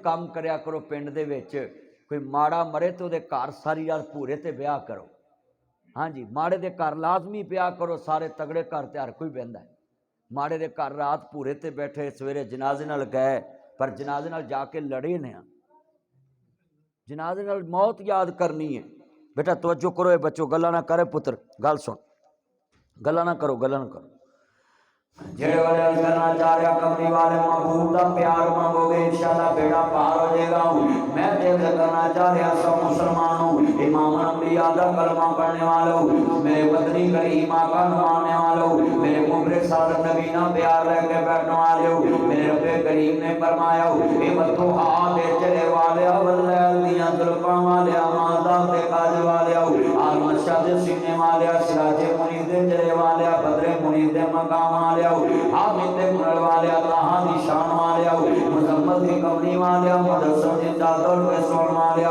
काम करया करो पिंड दे विच कोई माड़ा मरे तो उहदे घर सारी रात भूरे ते ब्याह करो। हाँ जी, माड़े दे घर लाजमी ब्याह करो, सारे तगड़े घर ते हर कोई बहिंदा है। माड़े दे घर रात भूरे ते बैठे सवेरे जनाजे नाल गए पर जनाजे नाल जाके लड़े ने, जनाजे नाल मौत याद करनी है। बेटा तवज्जो करो ए बच्चों, गल्लां ना करे पुत्र, गल सुन, गल्लां ना करो, गल्लां ना करो। जेड़े वाले करना चाह रहा कमरी वाले महबूब का प्यार मांगोगे इंशाल्लाह बेड़ा पार हो जाएगा। मैं दिल से करना चाह रहा सब मुसलमानों, इमाम अंबिया का कलमा पढ़ने वालों, मेरे वतनी करीम आका मानने वालों, मेरे मुबरे सादत नबी ना प्यार लेके बैठने वालों, मेरे रब्बे करीम ने फरमाया ए बतो हाथ चले वाले वल्लैल दियां जुल्फां वाले मादा दे काज वाले आलमशा दे सीने वाले सिराजे मुनीर दे चले वाले बदरे मुनीर दे मकाम वाले हामिद दे कुरल वाले अल्लाह दी शान वाले मुजम्मल दी कमली वाले मुदस्सर दी चादर पे सोन वाले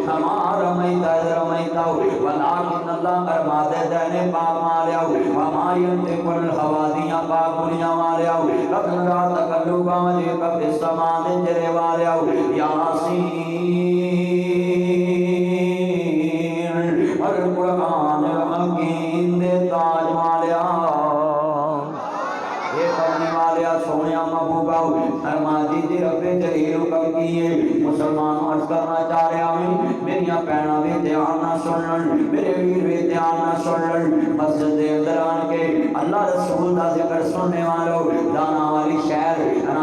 हमार रमैता वलाकिन अल्लाह अरमादे देने पाक वाले हमायन ते कुल हवादियां पाक दुनिया वाले कदर रात कल्लुबा जे कब समा दे जरे वाले यासीन अल कुरान हकीम दे ताज वाले सोने महबूबा फरमादी दी रब्बे जलील हुक्म कीए मुसलमान अर्ज करना चाह रहा हूं मेरिया भैणां भी ध्यान ना सुनन, मेरे वीर भी ध्यान ना सुनन। मस्जिद दे अंदर आन के अल्लाह रसूल दा जिक्र सुनने वालों, दाना वाली शहर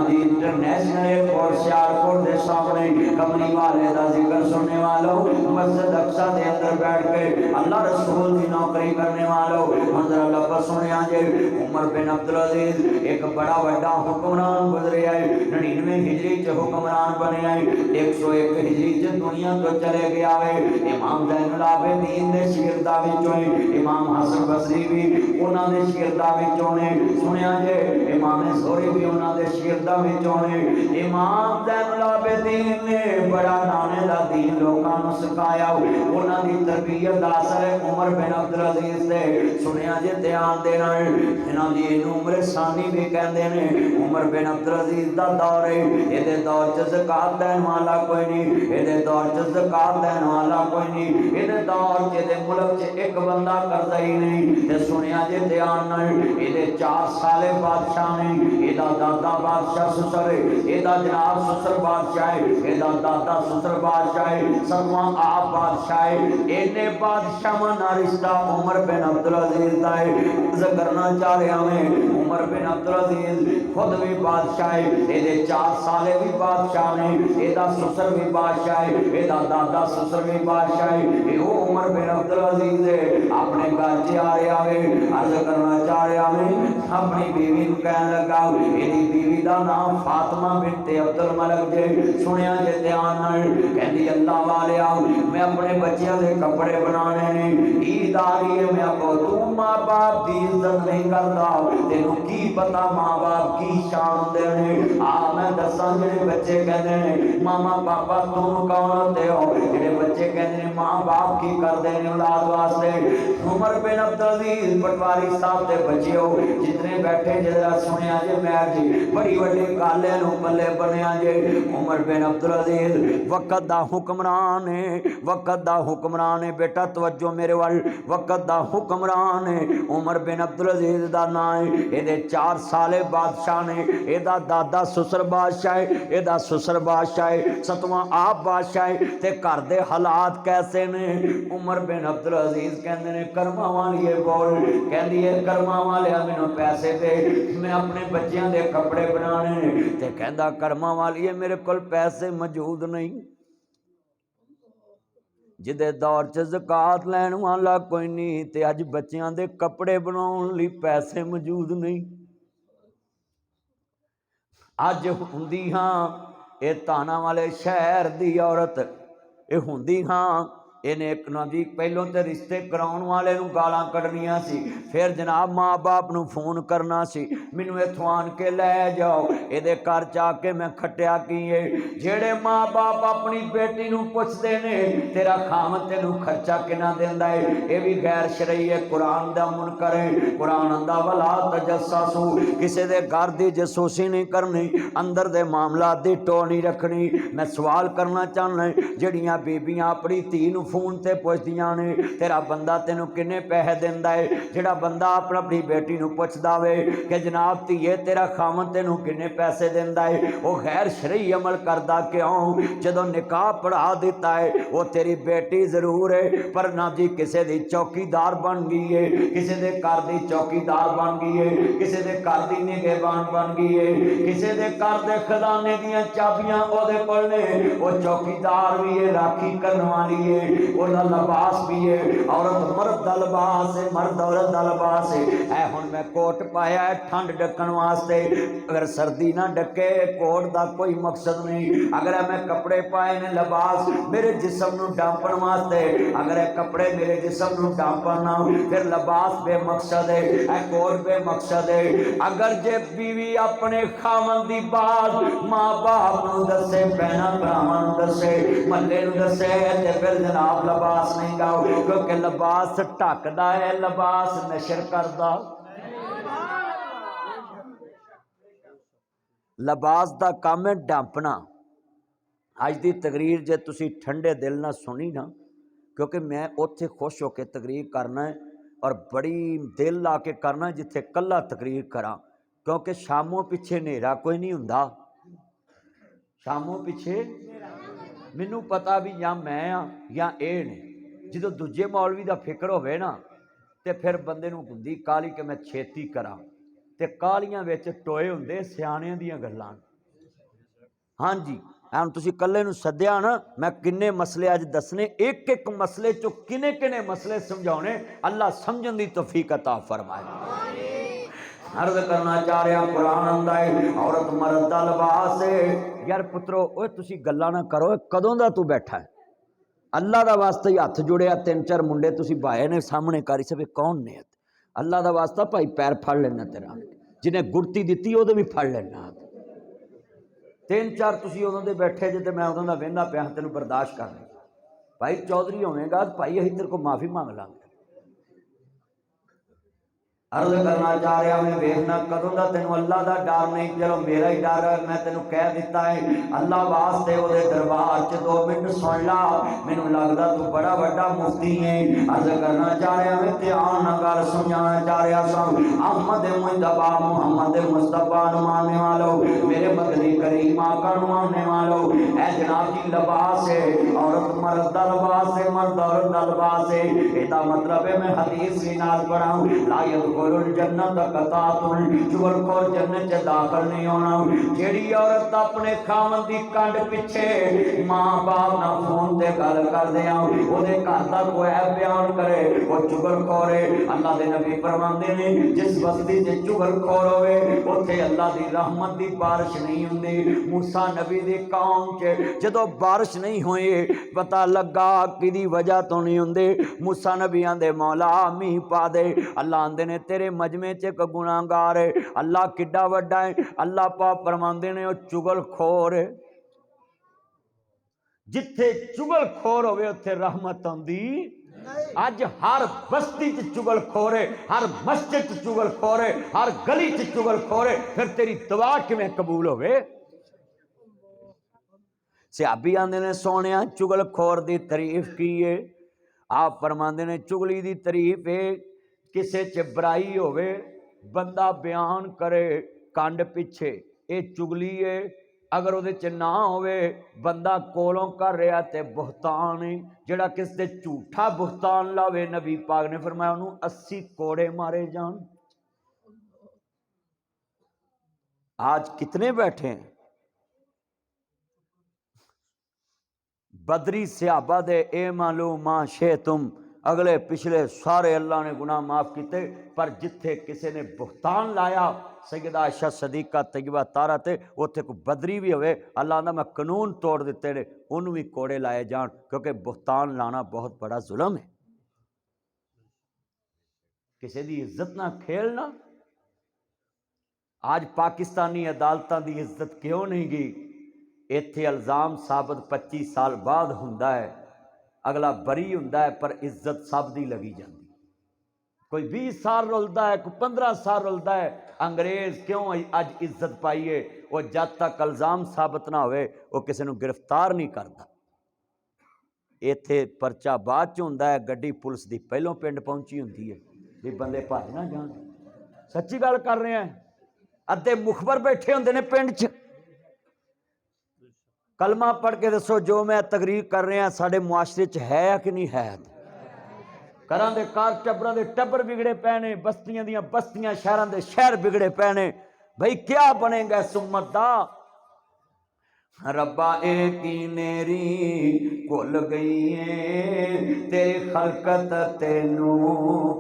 दी इंटरनेशनल एयरपोर्ट सियालकोट दे सामने कमली वाले दा जिक्र सुनने वालों, मस्जिद अक्सा दे अंदर बैठ के अल्लाह रसूल दी नौकरी करने वालों, मंजर लफ्ज़ सुनिया जे उमर बिन अब्दुल अजीज एक बड़ा वड्डा हुक्मरान गुजरे है। 99 हिजरी च हुक्मरान बने है, 101 हिजरी च दुनिया तो चले गया है। इमाम ज़ैनुल आबिदीन दे शागिर्दां विचों इमाम हसन बसरी भी उन्हां दे शागिर्दां विचों ने, सुनिया जे इमाम ज़ोहरी भी उन्हां दे शागिर्दां विचों ने। इमाम ज़ैनुल आबिदीन ने बड़ा नाने दा दीन लोकां नूं सिखाया, उन्हां दी तरबियत दा असर है उमर बिन अब्दुल अजीज दे। सुनिया जे ध्यान देना इन्हां दी उम्र सानी भी कहते ने। उमर बिन अब्दुल अजीज दा दौर है, इहदे दौर च ज़कात देण वाला कोई नहीं, इहदे दौर च ज़कात देण वाला कोई नहीं, इहदे दौर च इहदे मुल्क च एक बंदा करदा ही नहीं। ते सुनिया जे ध्यान नाल इहदे 4 साले बादशाह ने, इहदा दादा बादशाह सुसर है, इहदा जनाब सुसर बादशाह है, इहदा दादा सुसर बादशाह है, 7वां आप बादशाह है। इन्ने बादशाहां नाल रिश्ता उमर बिन अब्दुल अजीज दा है। करना चाह रहा मैं उमर बिन अब्दुल अजीज खुद भी बादशाह है, इहदे 4 साले भी बादशाह ने, इहदा ससुर भी बादशाह है, इहदा दादा ससुर भी बादशाह है। वो उमर बिन अब्दुल अजीज है अपने घर च आ रहा है। अर्ज करना चाह रहा मैं अपनी बीवी को कहन लगा, इहदी बीवी का नाम फातिमा बिनते अब्दुल मलिक जे। सुनिया जे ध्यान नाल कहंदी अल्लाह वाले मैं अपने बच्चों के कपड़े बनाने ने, ईद आ रही है, मैं आपको तू माँ बाप की इज्जत नहीं करता, तेनू की पता माँ बाप की शान होंदे ने। आ मैं दसा जेडे बच्चे कहते हैं मामा पापा तुम कौन होते हो, जेडे बच्चे कहते हैं माँ बाप की करते हैं औलाद वास्ते। उमर बिन अब्दुल अजीज पटवारी साहब के बच्चे हो जितने बैठे जरा सुनिया जे मैं जी बड़ी बड़ी गल है पल्ले बनया जे। उमर बिन अब्दुल अजीज वक्त दा हुक्मरान है, वक्त दा हुक्मरान है बेटा तवज्जो मेरे वाल, वक्त दा हुक्मरान है। उमर बिन अब्दुल अजीज दा नाम है, इहदे 4 साले बादशाह ने, इहदा दादा ससुर बादशाह है, इहदा ससुर बादशाह है, 7वां आप बादशाह है। ते घर दे हालात कैसे ने? उमर बिन अब्दुल अजीज कहंदे ने कर्मा वाली बोल, कहंदी है कर्मा वाले मैनू पैसे दे, मैं अपने बच्चों के कपड़े बनाने ने। ते कहंदा कर्मा वाली मेरे कोल पैसे मौजूद नहीं, जिदे दौर च ज़कात लैण वाला कोई नहीं, ते अज बच्चों के कपड़े बनाने लई पैसे मौजूद नहीं। अज हुंदी हाँ ये ताना वाले शहर दी औरत, ये हुंदी हाँ इन्हें एक नदी पहलों तो रिश्ते कराने वाले गालां कढ़निया सी, फिर जनाब माँ बाप नूं फोन करना सी, मैनू इत्थों आन के लै जाओ, ये घर च आके मैं खटिया की है। जेड़े माँ बाप अपनी बेटी नूं पुछदे ने तेरा खामद तेनू खर्चा किना देंदा है, ये भी गैर शरई है, कुरान दा मुनकर है। कुरान आंदा वला तजस्ससू, किसी दे घर दी जसूसी नहीं करनी, अंदर दे मामलात दी टो नहीं रखनी। मैं सवाल करना चाहना जड़ियाँ बीबियां अपनी धी नूं फोन ते पुछदियां ने तेरा बंदा तेनू किन्ने पैसे दिंदा है, जिहड़ा बंदा अपनी बेटी नूं पुछदा वे कि जनाब धीए तेरा खामन तेनू किन्ने पैसे दिंदा है, वो गैर शरई अमल करदा क्यों? जदों निकाह पढ़ा दिता है वो तेरी बेटी जरूर है, पर ना जी किसी दी चौकीदार बन गई है, किसी दे घर दी चौकीदार बन गई है, किसी दे घर दी निगहबान बन गई है, किसी दे घर दे खजाने दियां चाबियां ओदे कोल ने, वो चौकीदार भी है, राखी करने वाली है, ओदा लिबास भी है, औरत मर्द दा लिबास है, मर्द औरत दा लिबास है। ऐ हुण मैं कोट पाया है ठंड ढकण वास्ते, अगर सर्दी ना ढके कोट दा कोई मकसद नहीं, अगर मैं कपड़े पाए ने लिबास मेरे जिस्म नूं ढांपण वास्ते, अगर ये कपड़े मेरे जिस्म नूं ढांपण ना फिर लिबास बेमकसद है, ऐ कोट बेमकसद है। अगर जे बीवी अपने खामन दी बात माँ बाप नूं दसे, भैणां भरावां नूं दसे, महल्ले नूं दसे ते फिर जनाब लिबास नहीं गाओ, क्योंकि लिबास ढकदा है, लिबास नशर करदा। लिबास दा काम है ढांपना। अज की तकरीर जे तुसी ठंडे दिल ना सुनी ना, क्योंकि मैं उत्थे खुश होकर तकरीर करना है और बड़ी दिल ला के करना जिथे कला तकरीर करा, क्योंकि शामों पिछे नेरा कोई नहीं हुंदा, शामों पिछे मैनू पता भी या मैं हाँ या ये ने, जो दूजे मौलवी का फिक्र होवे ना तो फिर बंदे नूं हुंदी काली कि मैं छेती करा, ते कालियां विच टोए हुंदे सियाणियां दियां गल्लां। हाँ जी, हम तुसी कल्ले नूं सद्दिया ना, मैं किन्ने मसले अज दसने, एक एक मसले चो किने किने मसले समझाने, अल्लाह समझण दी तौफीक अता फरमाए। अर्ज करना चाह रहा कुरान आंदा है औरत मर्द दा लिबास है। यार पुत्रो ओए तुसी गल्लां ना करो, कदों दा तू बैठा है? अल्लाह दा वास्ता ही हथ जुड़िया, तीन चार मुंडे तुसी भाए ने सामने करी सब कौन ने? अल्लाह दा वास्ता भाई पैर फड़ लेना तेरा, जिन्हें गुड़ती दी वो भी फड़ लेना। तीन चार तुसी उदों दे बैठे जे, मैं उदों दा वेंदा पिया तेनों बर्दाश्त कर लिया। भाई चौधरी होवेगा भाई असीं तेरे को माफ़ी मांग लांगे। अर्ज करना चाह रहा मैं वेखना कदों का तेन अल्लाह का डर नहीं, चलो मेरा ही डर है, मैं तेन कह दिता है अल्लाह वास्ते वो दरबार च 2 मिनट सुन ला, मैनू लगता तू बड़ा बड़ा मुफ्ती है। अर्ज करना चाह रहा मैं ध्यान न गल समझाना चाह रहा सब अहमद मुस्तफा मुहम्मद मुस्तफा मानने वालों, मेरे मदनी करीम आका मानने वालों, ए जनाब जी लिबास है, औरत मर्द का लिबास है, मर्द औरत का लिबास है। इसका मतलब है मैं हदीस भी नाल पढ़ाऊं, ला जन्नत कतातुल चुगलखोर जन्नत च दाखिल नहीं होना। जेड़ी औरत अपने खामन दी कंड पिछे मां बाप ना फोन ते गल करदे आ ओदे घर दा कोई बयान करे वो चुगलखोर है। अल्लाह दे नबी फरमांदे ने जिस बस्ती च चुगलखोर होवे उत्थे अल्लाह दी रहमत दी बारिश नहीं हुंदी। मूसा नबी दी कौम च जदों बारिश नहीं होई पता लगा किदी वजह तो नहीं हुंदी। मूसा नबी आंदे मौला मींह पा दे, अल्लाह आंदे ने तेरे मजमे च एक गुनाहगार है। अल्लाह किड्डा वड्डा है, अल्लाह पाक फरमांदे ने वो चुगलखोर है। जिथे चुगलखोर होवे उत्थे रहमत आंदी। अज हर बस्ती च चुगलखोर है, हर मस्जिद च चुगलखोर है, हर गली च चुगलखोर है, फिर तेरी दुआ किवें कबूल होवे? सियाबी आंदे ने सोनिया चुगलखोर दी तारीफ की है। आप फरमांदे ने चुगली दी तारीफ है किसे च बुराई होवे बंदा बयान करे कंड पिछे, ये चुगली है। अगर उहदे च ना होवे बंदा कोलों कर रहा ते बुहतान है। जिहड़ा किस दे झूठा बुहतान लावे नबी पाक ने फरमाया उन्होंने 80 कोड़े मारे जान। आज कितने बैठे हैं बदरी सहाबा दे ए मालूम मां शे तुम अगले पिछले सारे अल्लाह ने गुनाह माफ़ किए, पर जिथे किसी ने बुहतान लाया सैयदा आयशा सदीका तैयबा तारा ते उत्थे कोई बदरी भी होवे, अल्लाह ने मैं कानून तोड़ दिते ने, उन्होंने भी कोड़े लाए जान, क्योंकि बुहतान लाना बहुत बड़ा जुल्म है। किसी की इज्जत ना खेलना। आज पाकिस्तानी अदालतों की इज्जत क्यों नहीं गई? इत्थे इल्ज़ाम साबित 25 साल बाद हुंदा है, अगला बरी हुंदा है, पर इज्जत सब दी लगी जाती। कोई 20 साल रुलदा है, कोई 15 साल रुलदा है। अंग्रेज़ क्यों अज इज्जत पाई है? वो जब तक इल्ज़ाम साबित ना होवे वो किसी को गिरफ्तार नहीं करता। इत्थे परचा बाद च हुंदा है, गड्डी पुलिस की पहलों पिंड पहुंची हुंदी है भी बंदे भज ना जान। सच्ची गल कर रहे हैं। अद्धे मुखबर बैठे होंदे ने पिंड च, कलमा पढ़ के दसो जो मैं तकरीर कर रहा साडे मुआशरे च है कि नहीं है? घरां दे कार टब्बरां दे टब्बर बिगड़े पे ने, बस्तियां दियां बस्तियां, शहरां दे शहर बिगड़े पे ने। भाई क्या बनेगा इस उम्मत दा? रब्बा एक ही नेरी भुल गई है, तेरी खलकत तेनू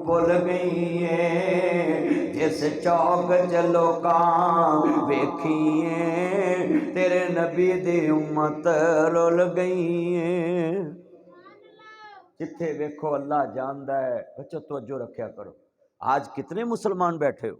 भुल गई है। जिस चौक च लोकां वेखिए, तेरे नबी दी उम्मत रुल गई है। जिथे वेखो अल्लाह जानदा है। बच्चों तवज्जो रखा करो। आज कितने मुसलमान बैठे हो?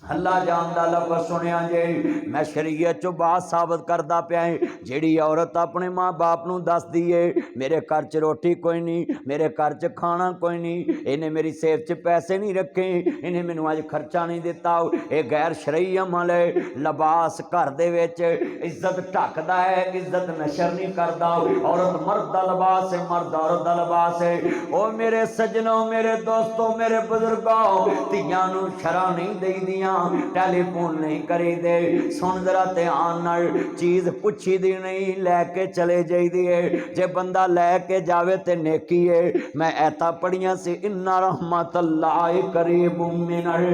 अल्लाह जानदा लफ्ज़ सुनिया जे, मैं शरीयत चो बात साबित करदा पिया है। जिहड़ी औरत अपने माँ बाप नूं दसदी है मेरे घर च रोटी कोई नहीं, मेरे घर च खाना कोई नहीं, इन्हें मेरी सेहत च पैसे नहीं रखे, इन्हें मैनू अज खर्चा नहीं दिता, ये गैर शरई अमल है। लिबास घर दे विच इज्जत ढकदा है, इज्जत नशर नहीं करदा। औरत मर्द दा लिबास है, मर्द औरत दा लिबास है। ओ मेरे सज्जनों, मेरे दोस्तों, मेरे बुजुर्गों, धीआं नूं शरा नहीं देईदियां, टेलीफोन नहीं करी दे। सुन जरा ध्यान नाल, चीज पुछी दी नहीं, लैके चले जाईदी है। जे बंदा लैके जावे ते नेकी है। मैं ऐता पढ़ियां सी, इन्ना रहमतुल्लाहि करीबुम मिनल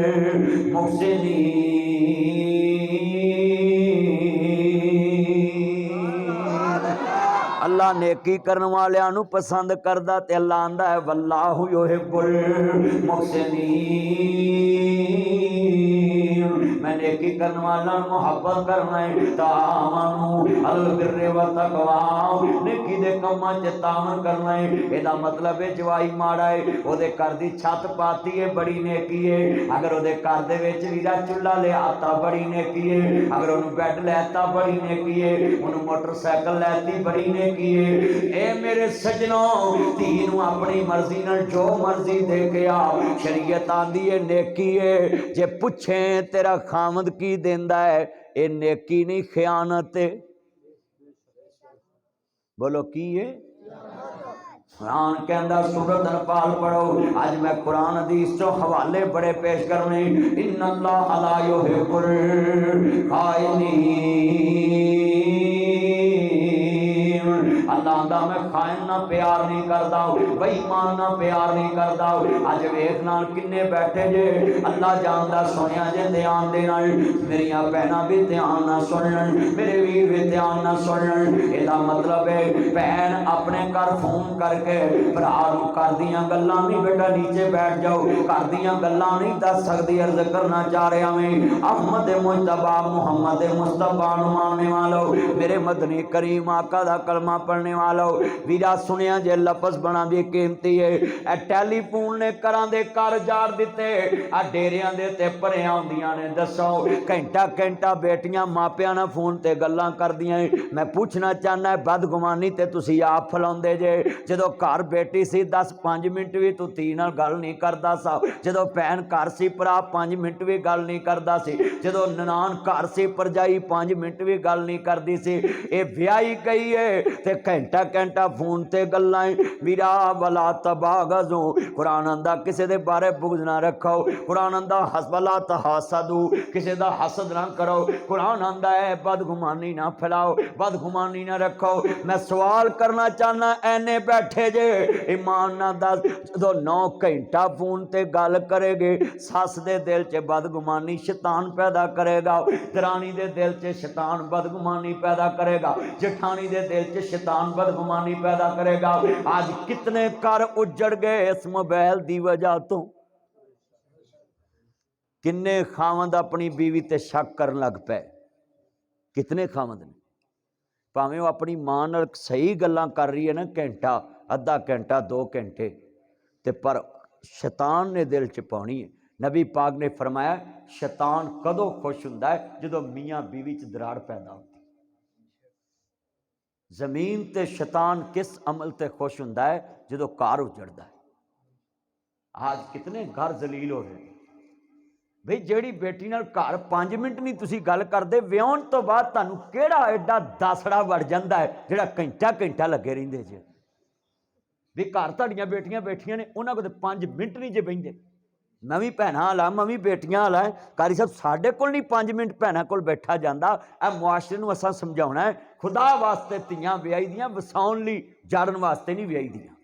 मुहसिनीन। अल्लाह नेकी करने वालियां नूं पसंद करदा ते अल्लाह आंदा है वल्लाहु युहिब्बुल मुहसिनीन। मैं नेकी करने वाला मुहब्बत करना है। तामनु अल बिर्रि व तकवा, नेकी दे कम्मां च तामन करना है। एदा मतलब है जवाई माड़ा है, ओदे घर दी छत पाती है, बड़ी नेकी है। अगर ओदे घर दे विच वीरा चुल्हा लियाता, बड़ी नेकी है। अगर ओनू बैड लैता, बड़ी नेकी है। ओनू मोटरसाइकिल लैती, बड़ी नेकी है। ए मेरे सज्जनों, धी नूं अपनी मर्जी नाल जो मर्जी दे के आ, शरीयत आंदी है नेकी है। जे पुछे तेरा खामद की देंदा है, ये नेकी नहीं खयानत है। बोलो की है? कुरान कहंदा सूरत अनफाल पढ़ो। आज मैं कुरान हदीस चो हवाले बड़े पेश करने। इन्नल्लाह ला युहिब्बुल खाइनीन। अल्लाह आंदा मैं खाइन ना प्यार नहीं करदा, बेईमान ना प्यार नहीं करदा। अज वेख नाल किन्ने बैठे जे, अल्लाह जानदा सुनिया जे ध्यान दे नाल। मेरियां भैणां भी ध्यान ना सुनन, मेरे वीर भी ध्यान ना सुनन। एदा मतलब है भैन अपने घर फोन करके भरा नूं घर दियां गल्लां नहीं, बेटा नीचे बैठ जाओ, घर दियां गल्लां नहीं दस सकदी। अर्ज करना चाह रहा मैं, अहमद मुजतबा मुहम्मद मुस्तफा नूं मानने वालों, मेरे मदनी करीम आका दा कलमा पढ़ने वालों, वीरा सुनिया जे लफज बड़ा भी कीमती है। ए टेलीफोन ने घरां दे घर जार दिते, आ डेरियां दे ते भरियां हुंदियां ने। दसो घंटा घंटा बेटियां मापियां नाल फोन ते गल्लां करदियां। मैं पूछना चाहना है बदगुमानी ते तुसीं आप फैलाउंदे जे। जदों घर बेटी सी 10-5 मिनट भी तू धी नाल गल नहीं करदा सा, जदों भैन घर सी भरा 5 मिनट भी गल नहीं करदा सी, जदों ननान घर सी भरजाई 5 मिनट भी गल नहीं करदी सी। ये ब्याही गई है ते घंटा घंटा फोन ते गल्लां। वीरा वला तबागजू, कुरान आंदा किसी दे बारे बुग़्ज़ ना रखो। कुरान आंदा हसबला तहासदू, किसी दा हसद ना करो। कुरान आंदा है बदगुमानी ना फैलाओ, बदगुमानी ना रखो। मैं सवाल करना चाहना, ऐने बैठे जे ईमान ना दस, जो 9 घंटा फोन ते गल करेगे, सस दे दिल च बदगुमानी शैतान पैदा करेगा, दरानी दे दिल च शैतान बदगुमानी पैदा करेगा, जठानी दे दिल च शैतान बदगुमानी पैदा करेगा। आज कितने घर उजड़ गए इस मोबाइल की वजह तो। किन्ने खावंद अपनी बीवी ते शक करन लग पे। कितने खावंद ने भावें वो अपनी मां नाल सही गल्लां कर रही है ना, घंटा अद्धा घंटा 2 घंटे, ते पर शैतान ने दिल च पाउणी है। नबी पाक ने फरमाया शैतान कदों खुश हुंदा है जदों मियाँ बीवी च दराड़ पैदा होती। जमीन ते शैतान किस अमल ते खुश हुंदा है जदों घर उजड़दा है। आज कितने घर जलील हो रहे। बई ਜਿਹੜੀ बेटी नाल घर 5 मिनट नहीं तुसी गल करदे, विआहण तो बाद तुहानूं किहड़ा एडा दासड़ा वड़ जांदा है जिहड़ा घंटा घंटा लगे रहिंदे जे। भी घर तुहाडीआं बेटियां बैठियां ने, उन्हां कोल 5 मिनट नहीं जे बहिंदे। मैं भी भैणां वाला, मैं भी बेटियां वाला है। कारी साहब साडे कोल नहीं 5 मिनट भैणां कोल बैठा जांदा। ਇਹ मुआशरे नूं असां समझाउणा है खुदा वास्ते ਧੀਆਂ ਵਿਆਹੀ ਦੀਆਂ ਵਸਾਉਣ ਲਈ, ਜਾੜਨ वास्ते नहीं ਵਿਆਹੀ ਦੀਆਂ।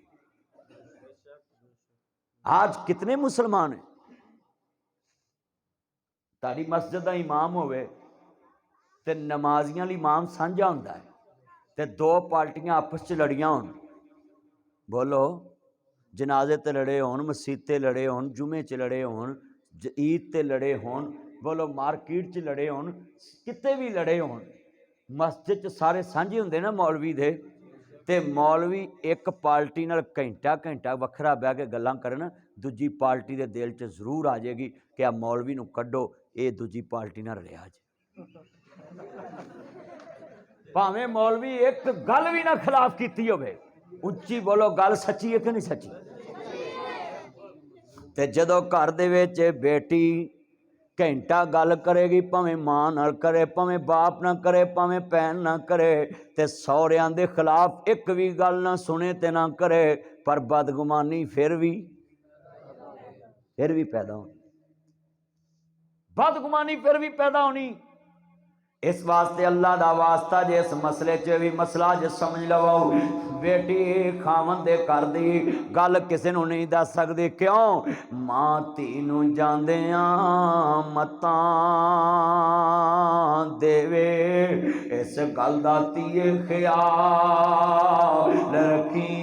आज कितने मुसलमान हैं। तारी मस्जिद का इमाम होवे ते नमाजियां लई इमाम साझा हुंदा है ते 2 पार्टियां आपस च लड़ियां होण, बोलो जनाजे ते लड़े होण, मसीत ते लड़े होण, जुमे च लड़े होण, ईद ते लड़े होण, बोलो मार्केट च लड़े होण, किते भी लड़े होण, मस्जिद च सारे साझे हुंदे ना मौलवी दे। ते मौलवी एक पार्टी नाल घंटा घंटा वखरा बह के गल्लां करन, दूजी पार्टी दे दिल च जरूर आ जाएगी कि आ मौलवी नूं कड्डो, ये दूजी पार्टी नाल रहा जे। भावें मौलवी एक गल भी ना खिलाफ कीती होवे, उच्ची बोलो गल सच्ची है कि नहीं सच्ची। ते जदों घर दे विच बेटी घंटा गल करेगी, भावें मां नाल करे, भावें बाप ना करे, भावें भैन ना करे, ते सौहरियां दे खिलाफ एक भी गल ना सुने ते ना करे, पर बदगुमानी फिर भी पैदा होनी, बदगुमानी फिर भी पैदा होनी। इस वास्ते अल्लाह दा वास्ता जे इस मसले च भी मसला जे समझ लवो, बेटी खावन दे घर दी गल किसी नूं नहीं दस सकदी। क्यों? मां धी नूं जांदियां मतां देवे, इस गल दा धीए ख्याल रखी,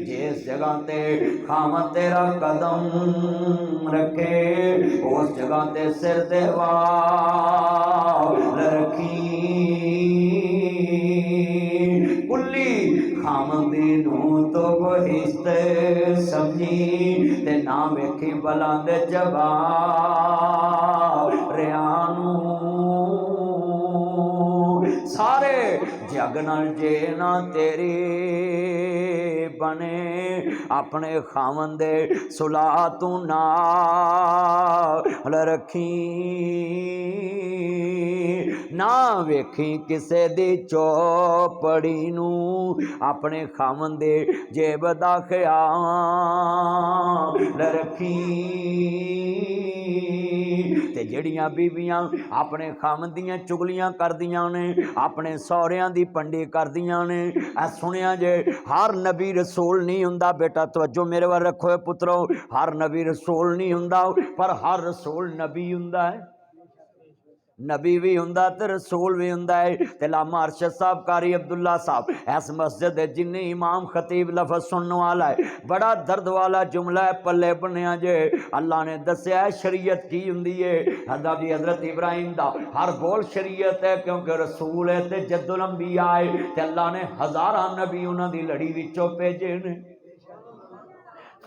जिस जगह ते खावन तेरा कदम रखे उस जगह ते सिर दे वाल रखी। कुल्ली खामदी नूं तो बहिश्ते समझी, ते ना वेखी बलां दे जबा रियानू। सारे जग नाल जे ना तेरी बने, अपने खावन दे सुलाह तू नाल रखी, ना वेखी किसे दी चौपड़ी नू, अपने खावन दे जेब दा ख्याल रखी। ते जड़ियां बीबियां अपने खावन दियां चुगलियां करदियां ने, अपने सौहरियां दी पंडी करदियां ने, सुनिया जे हर नबी रसूल नहीं हुंदा। बेटा तवज्जो मेरे वाल रखो पुत्रो, हर नबी रसूल नहीं हुंदा, पर हर रसूल नबी हुंदा है। नबी भी हुंदा ते रसूल भी हुंदा है। ते लामा अरशद साहब कारी अब्दुल्ला साहब इस मस्जिद दे जिन्ने इमाम खतीब लफज सुनने वाला है, बड़ा दर्द वाला जुमला है पल्ले बनिया जे। अल्लाह ने दसिया शरीयत की हुंदी है। अदा भी हजरत इब्राहिम दा हर बोल शरीयत है, क्योंकि रसूल है ते जद्दुल अंबिया है, ते अल्लाह ने हज़ारां नबी उन्हां दी लड़ी विचों भेजे ने।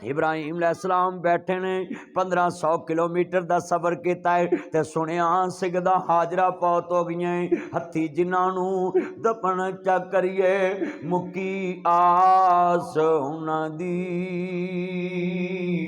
इब्राहिम अलैहिस्सलाम बैठे ने 1500 किलोमीटर का सफ़र किया है, तो सुनिया सिगदा हाजरा पौत हो गई, हथी जिन्होंने दफन चक करिए मुकी आस उन्हां दी।